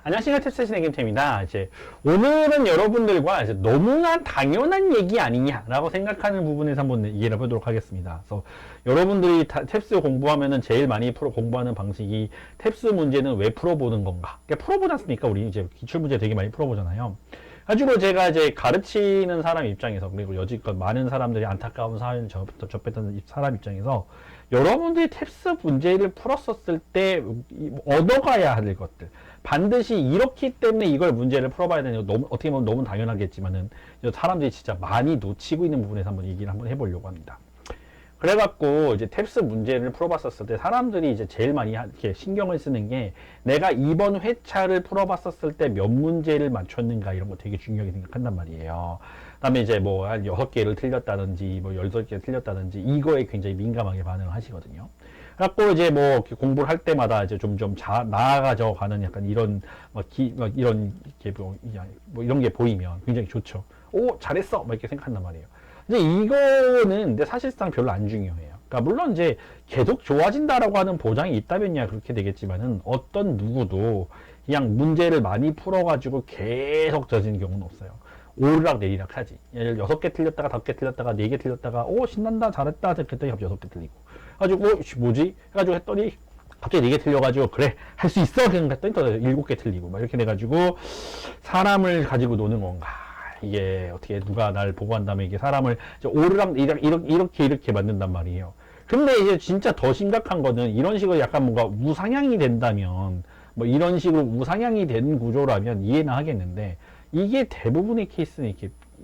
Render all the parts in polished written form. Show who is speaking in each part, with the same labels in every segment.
Speaker 1: 안녕하십니까. 탭스 신의김태입니다. 오늘은 여러분들과 너무나 당연한 얘기 아니냐라고 생각하는 부분에서 한번 얘기를 해보도록 하겠습니다. 그래서 여러분들이 탭스 공부하면은 제일 많이 공부하는 방식이 탭스 문제는 왜 풀어보는 건가? 그러니까 풀어보지 않습니까? 우리 이제 기출문제 되게 많이 풀어보잖아요. 가지고 제가 가르치는 사람 입장에서, 그리고 여지껏 많은 사람들이 안타까운 사연을 접했던 사람 입장에서, 여러분들이 탭스 문제를 풀었었을 때 얻어가야 할 것들, 반드시 이렇기 때문에 이걸 문제를 풀어봐야 되는 거, 어떻게 보면 너무 당연하겠지만은 사람들이 진짜 많이 놓치고 있는 부분에서 한번 얘기를 한번 해보려고 합니다. 그래갖고 이제 탭스 문제를 풀어봤었을 때 사람들이 이제 제일 많이 이렇게 신경을 쓰는 게, 내가 이번 회차를 풀어봤었을 때 몇 문제를 맞췄는가, 이런 거 되게 중요하게 생각한단 말이에요. 그다음에 이제 뭐 한 6개를 틀렸다든지 뭐 18개 틀렸다든지 이거에 굉장히 민감하게 반응을 하시거든요. 그래갖고 이제 뭐 공부를 할 때마다 이제 점점 나아가져 가는 약간 이런 이런 이런 게 보이면 굉장히 좋죠. 오, 잘했어! 막 이렇게 생각한단 말이에요. 근데 이거는 근데 사실상 별로 안 중요해요. 그러니까 물론 이제 계속 좋아진다라고 하는 보장이 있다면야 그렇게 되겠지만은, 어떤 누구도 그냥 문제를 많이 풀어가지고 계속 져지는 경우는 없어요. 오르락 내리락 하지. 예를 6개 틀렸다가 5개 틀렸다가 4개 틀렸다가 오 신난다 잘했다 그랬더니 갑자기 6개 틀리고 가지고 뭐지? 해가지고 했더니 갑자기 4개 틀려가지고 그래 할 수 있어 그냥 했더니 또 7개 틀리고 막 이렇게 돼가지고 사람을 가지고 노는 건가? 이게 어떻게 누가 날 보고 한 다음에 이게 사람을 오르락 내리락 이렇게 만든단 말이에요. 근데 이제 진짜 더 심각한 거는 이런 식으로 약간 뭔가 우상향이 된다면, 뭐 이런 식으로 우상향이 된 구조라면 이해는 하겠는데, 이게 대부분의 케이스는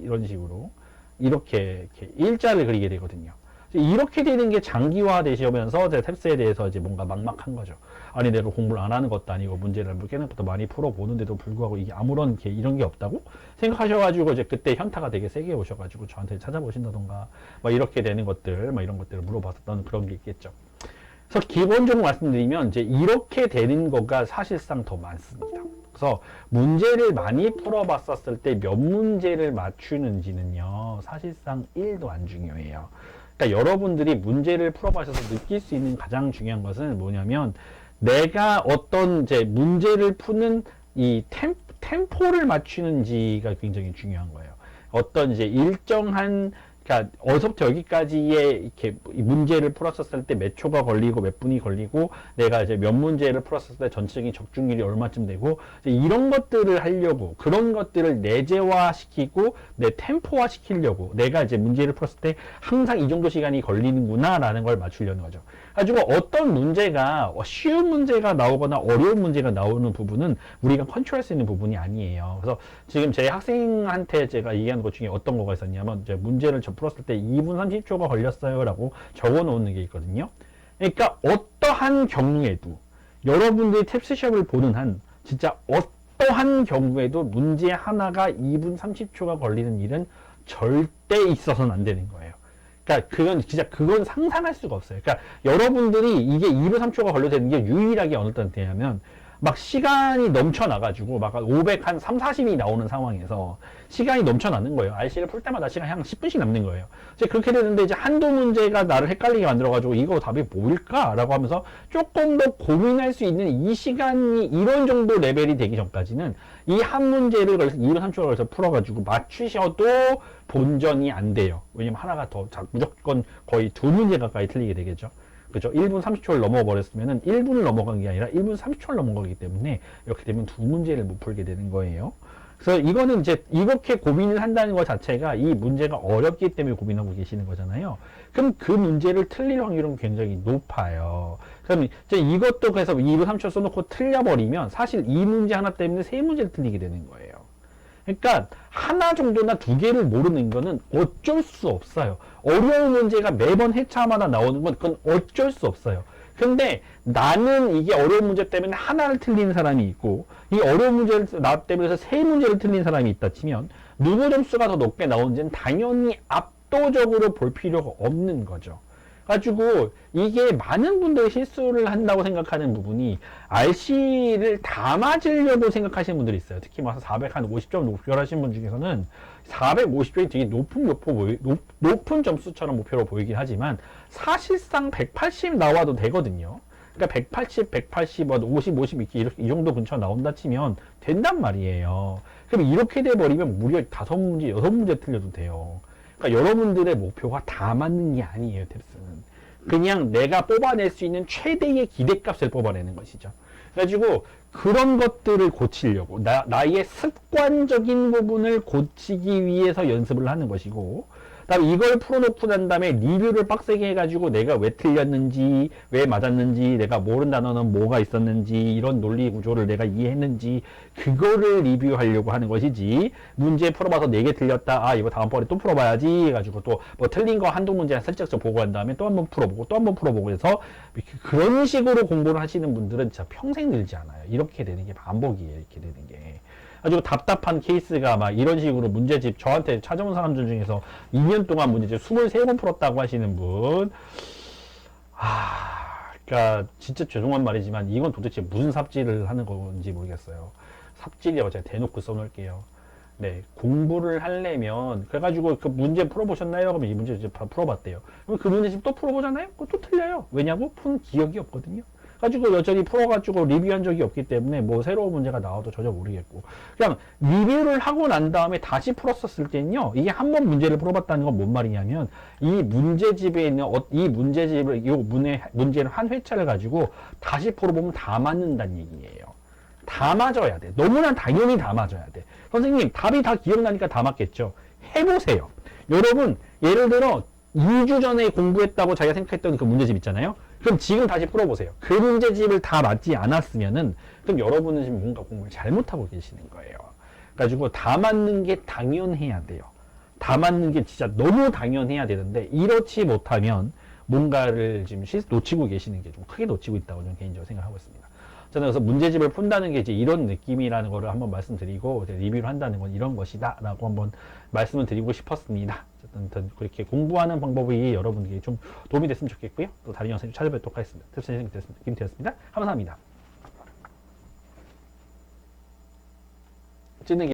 Speaker 1: 이런 식으로 이렇게 일자를 그리게 되거든요. 이렇게 되는 게 장기화 되시면서 탭스에 대해서 이제 뭔가 막막한 거죠. 아니 내가 공부를 안 하는 것도 아니고 문제를 깨는것도 많이 풀어보는데도 불구하고 이게 아무런 이런 게 없다고 생각하셔가지고 이제 그때 현타가 되게 세게 오셔가지고 저한테 찾아보신다던가 막 이렇게 되는 것들, 막 이런 것들을 물어봤었던 그런 게 있겠죠. 그래서 기본적으로 말씀드리면 이제 이렇게 되는 거가 사실상 더 많습니다. 그래서 문제를 많이 풀어봤었을 때 몇 문제를 맞추는지는요, 사실상 1도 안 중요해요. 그러니까 여러분들이 문제를 풀어봐셔서 느낄 수 있는 가장 중요한 것은 뭐냐면, 내가 어떤 이제 문제를 푸는 이 템포를 맞추는지가 굉장히 중요한 거예요. 어떤 이제 일정한, 그러니까 어디서부터 여기까지의 이렇게 문제를 풀었었을 때 몇 초가 걸리고 몇 분이 걸리고, 내가 이제 몇 문제를 풀었을 때 전체적인 적중률이 얼마쯤 되고, 이런 것들을 하려고, 그런 것들을 내재화 시키고 내 템포화 시키려고 내가 이제 문제를 풀었을 때 항상 이 정도 시간이 걸리는구나 라는 걸 맞추려는 거죠. 가지고 어떤 문제가 쉬운 문제가 나오거나 어려운 문제가 나오는 부분은 우리가 컨트롤할 수 있는 부분이 아니에요. 그래서 지금 제 학생한테 제가 얘기하는 것 중에 어떤 거가 있었냐면, 이제 문제를 풀었을 때 2분 30초가 걸렸어요 라고 적어 놓는 게 있거든요. 그러니까 어떠한 경우에도, 여러분들이 탭스 시험을 보는 한 진짜 어떠한 경우에도 문제 하나가 2분 30초가 걸리는 일은 절대 있어서는 안 되는 거예요. 그러니까 그건 상상할 수가 없어요. 그러니까 여러분들이 이게 2분 3초가 걸려도 되는 게 유일하게 어느 때냐면, 막 시간이 넘쳐나가지고 막 500, 한 3, 40이 나오는 상황에서 시간이 넘쳐나는 거예요. RC를 풀 때마다 시간이 한 10분씩 남는 거예요. 이제 그렇게 되는데, 이제 한두 문제가 나를 헷갈리게 만들어가지고 이거 답이 뭘까? 라고 하면서 조금 더 고민할 수 있는 이 시간이 이런 정도 레벨이 되기 전까지는 이 한 문제를 그래서 2분 3초를 걸려서 풀어가지고 맞추셔도 본전이 안 돼요. 왜냐면 하나가 더 무조건 거의 2문제 가까이 틀리게 되겠죠. 그죠? 1분 30초를 넘어버렸으면은 1분을 넘어간 게 아니라 1분 30초를 넘어가기 때문에 이렇게 되면 2문제를 못 풀게 되는 거예요. 그래서 이거는 이제 이렇게 고민을 한다는 것 자체가 이 문제가 어렵기 때문에 고민하고 계시는 거잖아요. 그럼 그 문제를 틀릴 확률은 굉장히 높아요. 그럼 이제 이것도 그래서 2분 30초 써놓고 틀려버리면 사실 이 문제 하나 때문에 3문제를 틀리게 되는 거예요. 그러니까 하나 정도나 2개를 모르는 거는 어쩔 수 없어요. 어려운 문제가 매번 회차마다 나오는 건 그건 어쩔 수 없어요. 근데 나는 이게 어려운 문제 때문에 하나를 틀리는 사람이 있고, 이 어려운 문제를 나 때문에 해서 3문제를 틀린 사람이 있다 치면 누구 점수가 더 높게 나오는지는 당연히 압도적으로 볼 필요가 없는 거죠. 가지고 이게 많은 분들이 실수를 한다고 생각하는 부분이, RC를 다 맞으려고 생각하시는 분들이 있어요. 특히 막 450점 목표하시는 분 중에서는 450점이 되게 높은 점수처럼 목표로 보이긴 하지만 사실상 180 나와도 되거든요. 그러니까 180, 180, 50, 50 이렇게 이 정도 근처 나온다 치면 된단 말이에요. 그럼 이렇게 돼버리면 무려 5문제, 6문제 틀려도 돼요. 그러니까 여러분들의 목표가 다 맞는 게 아니에요, 탭스는. 그냥 내가 뽑아낼 수 있는 최대의 기대값을 뽑아내는 것이죠. 그래가지고 그런 것들을 고치려고 나의 습관적인 부분을 고치기 위해서 연습을 하는 것이고, 그다음에 이걸 풀어놓고 난 다음에 리뷰를 빡세게 해가지고 내가 왜 틀렸는지, 왜 맞았는지, 내가 모르는 단어는 뭐가 있었는지, 이런 논리 구조를 내가 이해했는지, 그거를 리뷰하려고 하는 것이지, 문제 풀어봐서 4개 틀렸다, 아 이거 다음번에 또 풀어봐야지 해가지고 또 뭐 틀린 거 한두 문제 살짝 보고 한 다음에 또 한번 풀어보고 또 한번 풀어보고 해서 그런 식으로 공부를 하시는 분들은 진짜 평생 늘지 않아요. 이렇게 되는 게 반복이에요. 이렇게 되는 게. 아주 답답한 케이스가 막 이런 식으로 문제집 저한테 찾아온 사람들 중에서 2년 동안 문제집 23번 풀었다고 하시는 분, 그러니까 진짜 죄송한 말이지만 이건 도대체 무슨 삽질을 하는 건지 모르겠어요. 삽질이라고 제가 대놓고 써놓을게요. 네, 공부를 하려면 그래가지고 그 문제 풀어보셨나요? 그러면 이 문제 이제 풀어봤대요. 그럼 그 문제집 또 풀어보잖아요? 그거 또 틀려요. 왜냐고? 푼 기억이 없거든요. 가지고 여전히 풀어가지고 리뷰한 적이 없기 때문에 뭐 새로운 문제가 나와도 전혀 모르겠고, 그냥 리뷰를 하고 난 다음에 다시 풀었었을 때는요, 이게 한 번 문제를 풀어봤다는 건 뭔 말이냐면 이 문제집에 있는 이 문제집을 이 문제를 한 회차를 가지고 다시 풀어보면 다 맞는다는 얘기예요. 다 맞아야 돼. 너무나 당연히 다 맞아야 돼. 선생님 답이 다 기억나니까 다 맞겠죠. 해보세요. 여러분 예를 들어 2주 전에 공부했다고 자기가 생각했던 그 문제집 있잖아요. 그럼 지금 다시 풀어보세요. 그 문제집을 다 맞지 않았으면은 그럼 여러분은 지금 뭔가 공부를 잘못하고 계시는 거예요. 그래가지고 다 맞는 게 당연해야 돼요. 다 맞는 게 진짜 너무 당연해야 되는데 이렇지 못하면 뭔가를 지금 놓치고 계시는 게 좀 크게 놓치고 있다고 저는 개인적으로 생각하고 있습니다. 저는 그래서 문제집을 푼다는 게 이제 이런 느낌이라는 거를 한번 말씀드리고 리뷰를 한다는 건 이런 것이다 라고 한번 말씀을 드리고 싶었습니다. 어쨌든 그렇게 공부하는 방법이 여러분에게 좀 도움이 됐으면 좋겠고요. 또 다른 영상을 찾아뵙도록 하겠습니다. 탭 선생님 김태였습니다. 감사합니다. 찌는